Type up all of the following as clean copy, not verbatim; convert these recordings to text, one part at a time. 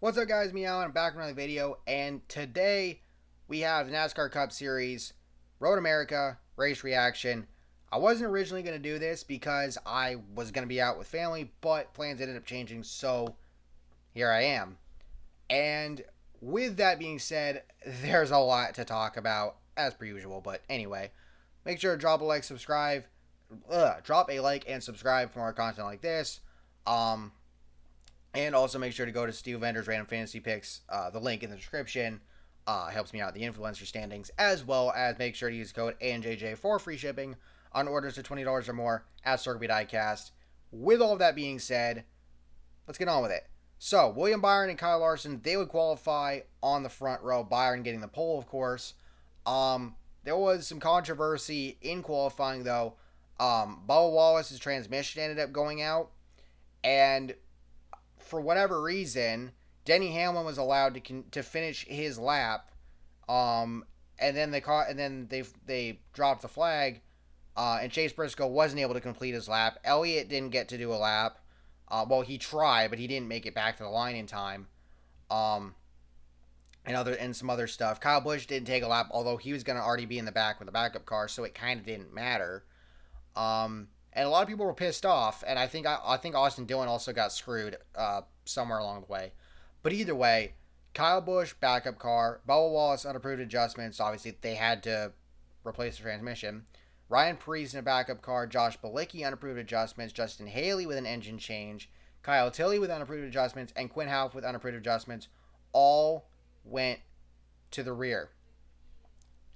What's up, guys? Meow. I'm back with another video, and today we have the NASCAR Cup Series Road America race reaction. I wasn't originally going to do this because I was going to be out with family, but plans ended up changing, so here I am. And with that being said, there's a lot to talk about as per usual. But anyway, make sure to drop a like, drop a like and subscribe for more content like this. And also make sure to go to Steve Vender's Random Fantasy Picks. The link in the description helps me out in the influencer standings, as well as make sure to use code ANJJ for free shipping on orders to $20 or more at Circuit Diecast. With all of that being said, let's get on with it. So, William Byron and Kyle Larson, they would qualify on the front row. Byron getting the pole, of course. There was some controversy in qualifying, though. Bubba Wallace's transmission ended up going out, and for whatever reason, Denny Hamlin was allowed to finish his lap, and then they dropped the flag, and Chase Briscoe wasn't able to complete his lap. Elliott didn't get to do a lap. Well, he tried, but he didn't make it back to the line in time. And some other stuff. Kyle Busch didn't take a lap, although he was going to already be in the back with the backup car, so it kind of didn't matter. And a lot of people were pissed off, and I think Austin Dillon also got screwed somewhere along the way. But either way, Kyle Busch, backup car, Bubba Wallace, unapproved adjustments. Obviously, they had to replace the transmission. Ryan Preece in a backup car, Josh Bilicki, unapproved adjustments, Justin Haley with an engine change, Kyle Tilley with unapproved adjustments, and Quinn Houff with unapproved adjustments, all went to the rear.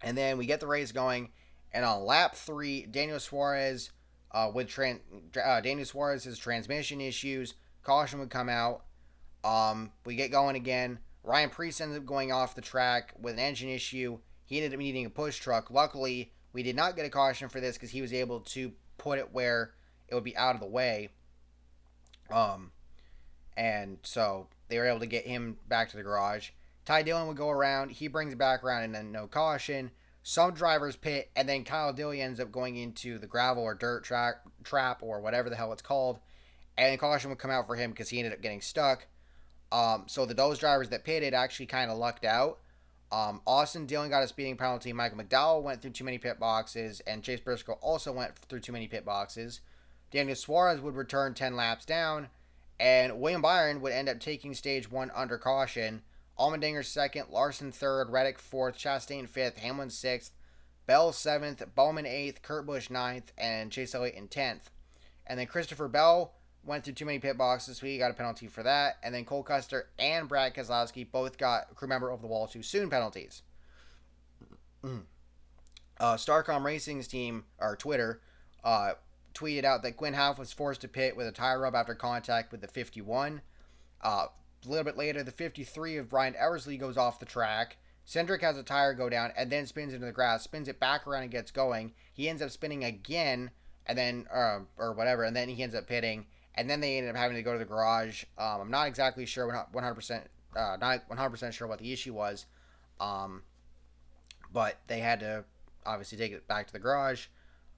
And then we get the race going, and on lap 3, Daniel Suarez's transmission issues, caution would come out. We get going again. Ryan Preece ended up going off the track with an engine issue. He ended up needing a push truck. Luckily, we did not get a caution for this because he was able to put it where it would be out of the way. And so they were able to get him back to the garage. Ty Dillon would go around. He brings it back around and then no caution. Some drivers pit, and then Kyle Dillon ends up going into the gravel or dirt trap or whatever the hell it's called. And the caution would come out for him because he ended up getting stuck. So those drivers that pitted actually kind of lucked out. Austin Dillon got a speeding penalty. Michael McDowell went through too many pit boxes, and Chase Briscoe also went through too many pit boxes. Daniel Suarez would return 10 laps down, and William Byron would end up taking stage 1 under caution. Allmendinger 2nd, Larson 3rd, Reddick 4th, Chastain 5th, Hamlin 6th, Bell 7th, Bowman 8th, Kurt Busch 9th, and Chase Elliott in 10th. And then Christopher Bell went through too many pit boxes, so he got a penalty for that. And then Cole Custer and Brad Keselowski both got crew member over the wall too soon penalties. Starcom Racing's team, or Twitter, tweeted out that Quinn Houff was forced to pit with a tire rub after contact with the 51. A little bit later, the 53 of Brian Eversley goes off the track. Cindric has a tire go down and then spins into the grass, spins it back around and gets going. He ends up spinning again, and then, and then he ends up pitting. And then they ended up having to go to the garage. I'm not exactly sure, not 100% sure what the issue was. But they had to obviously take it back to the garage.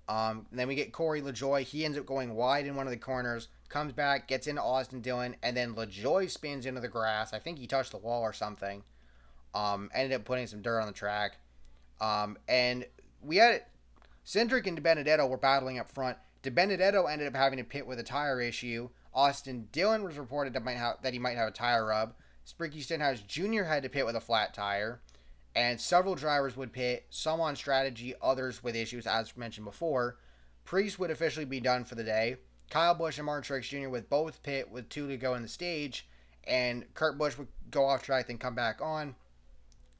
Then we get Corey LaJoie. He ends up going wide in one of the corners, comes back, gets into Austin Dillon, and then LaJoie spins into the grass. I think he touched the wall or something. Ended up putting some dirt on the track. And we had Cindric and DiBenedetto were battling up front. DiBenedetto ended up having to pit with a tire issue. Austin Dillon was reported that he might have a tire rub. Ricky Stenhouse Jr. had to pit with a flat tire. And several drivers would pit, some on strategy, others with issues, as mentioned before. Preece would officially be done for the day. Kyle Busch and Martin Truex Jr. would both pit with 2 to go in the stage. And Kurt Busch would go off track and come back on.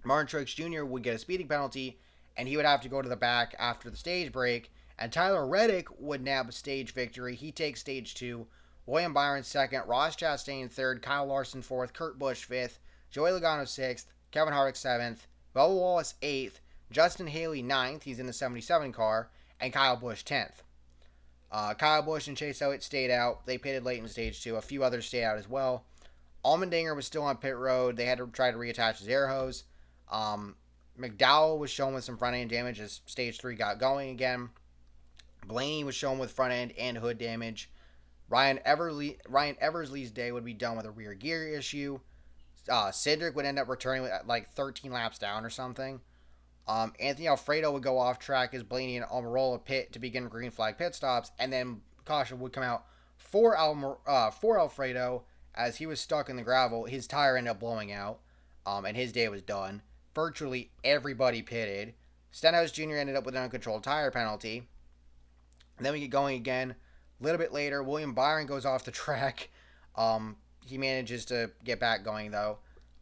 Martin Truex Jr. would get a speeding penalty, and he would have to go to the back after the stage break. And Tyler Reddick would nab a stage victory. He takes stage 2. William Byron 2nd, Ross Chastain 3rd, Kyle Larson 4th, Kurt Busch 5th, Joey Logano 6th, Kevin Harvick 7th, Bubba Wallace 8th, Justin Haley 9th, he's in the 77 car, and Kyle Busch 10th. Kyle Busch and Chase Elliott stayed out. They pitted late in stage 2. A few others stayed out as well. Allmendinger was still on pit road. They had to try to reattach his air hose. McDowell was shown with some front end damage as stage 3 got going again. Blaney was shown with front end and hood damage. Ryan Eversley's day would be done with a rear gear issue. Cindric would end up returning with like 13 laps down or something. Anthony Alfredo would go off track as Blaney and Almirola pit to begin green flag pit stops, and then caution would come out for Alfredo as he was stuck in the gravel. His tire ended up blowing out, and his day was done. Virtually everybody pitted. Stenhouse Jr. ended up with an uncontrolled tire penalty. And then we get going again. A little bit later, William Byron goes off the track. He manages to get back going, though.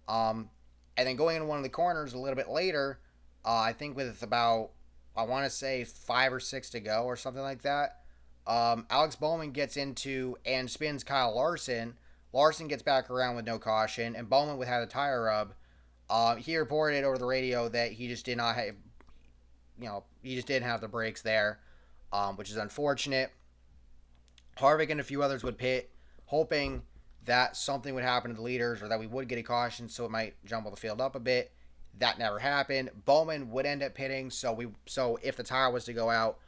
And then going into one of the corners a little bit later, I think with about, I want to say 5 or 6 to go or something like that, Alex Bowman gets into and spins Kyle Larson. Larson gets back around with no caution, and Bowman would have a tire rub. He reported over the radio that he just did not have, he just didn't have the brakes there, which is unfortunate. Harvick and a few others would pit, hoping that something would happen to the leaders or that we would get a caution so it might jumble the field up a bit. That never happened. Bowman would end up pitting, so if the tire was to go out,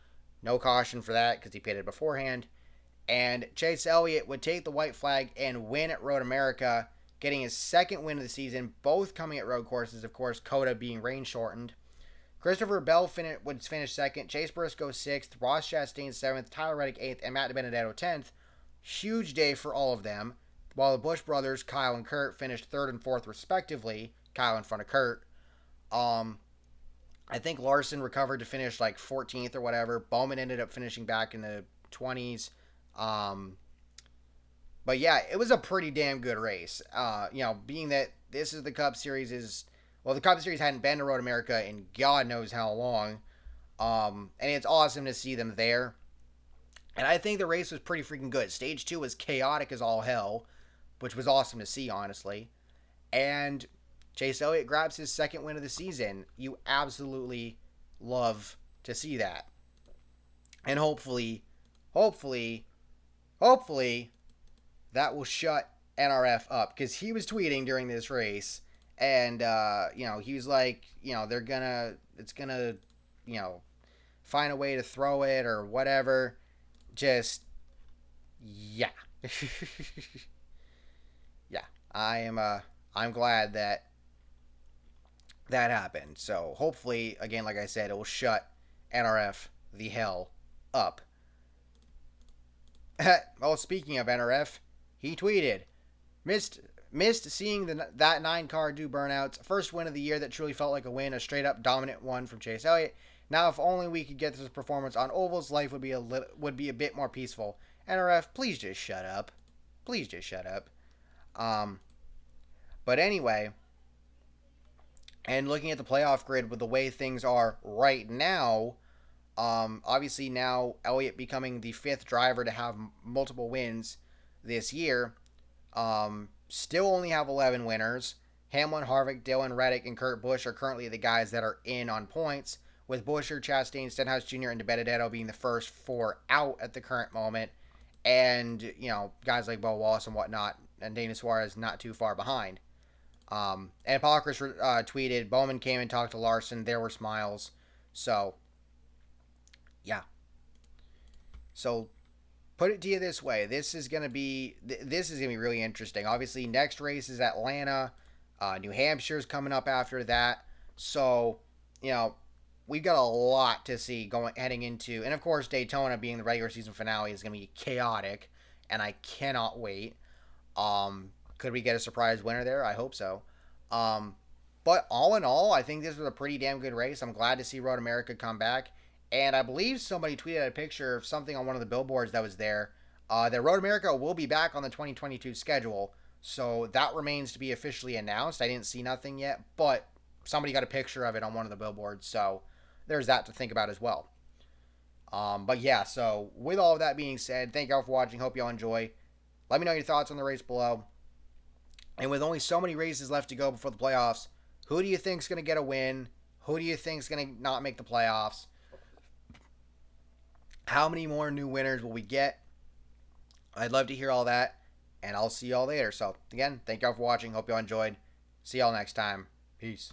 no caution for that because he pitted beforehand. And Chase Elliott would take the white flag and win at Road America, getting his second win of the season, both coming at road courses, of course, COTA being rain shortened. Christopher Bell would finish second, Chase Briscoe 6th, Ross Chastain 7th, Tyler Reddick 8th, and Matt DiBenedetto 10th. Huge day for all of them, while the Busch brothers, Kyle and Kurt, finished 3rd and 4th respectively, Kyle in front of Kurt. I think Larson recovered to finish like 14th or whatever. Bowman ended up finishing back in the 20s. But yeah, it was a pretty damn good race. Being that this is the Cup Series the Cup Series hadn't been to Road America in God knows how long. And it's awesome to see them there. And I think the race was pretty freaking good. Stage 2 was chaotic as all hell, which was awesome to see, honestly. And Chase Elliott grabs his second win of the season. You absolutely love to see that. And hopefully, that will shut NRF up. Because he was tweeting during this race. And, he was like, it's gonna, find a way to throw it or whatever. Just, yeah. Yeah. I'm glad that happened. So hopefully, again, like I said, it will shut NRF the hell up. Well, speaking of NRF, he tweeted, missed seeing that 9-car do burnouts. First win of the year that truly felt like a win, a straight up dominant one from Chase Elliott. Now, if only we could get this performance on ovals, life would be a bit more peaceful. NRF, please just shut up. Please just shut up. But anyway, and looking at the playoff grid with the way things are right now, obviously now Elliott becoming the 5th driver to have multiple wins this year, still only have 11 winners. Hamlin, Harvick, Dillon, Reddick, and Kurt Busch are currently the guys that are in on points, with Buescher, Chastain, Stenhouse Jr., and DiBenedetto being the first 4 out at the current moment, and, guys like Bo Wallace and whatnot, and Dana Suarez not too far behind. And Apocris tweeted, Bowman came and talked to Larson. There were smiles. So, yeah. So, put it to you this way. This is going to be really interesting. Obviously, next race is Atlanta. New Hampshire's coming up after that. So, we've got a lot to see heading into. And, of course, Daytona being the regular season finale is going to be chaotic. And I cannot wait. Could we get a surprise winner there? I hope so. But all in all, I think this was a pretty damn good race. I'm glad to see Road America come back. And I believe somebody tweeted a picture of something on one of the billboards that was there. That Road America will be back on the 2022 schedule. So that remains to be officially announced. I didn't see nothing yet, but somebody got a picture of it on one of the billboards. So there's that to think about as well. But yeah, so with all of that being said, thank y'all for watching. Hope y'all enjoy. Let me know your thoughts on the race below. And with only so many races left to go before the playoffs, who do you think is going to get a win? Who do you think is going to not make the playoffs? How many more new winners will we get? I'd love to hear all that. And I'll see y'all later. So, again, thank y'all for watching. Hope y'all enjoyed. See y'all next time. Peace.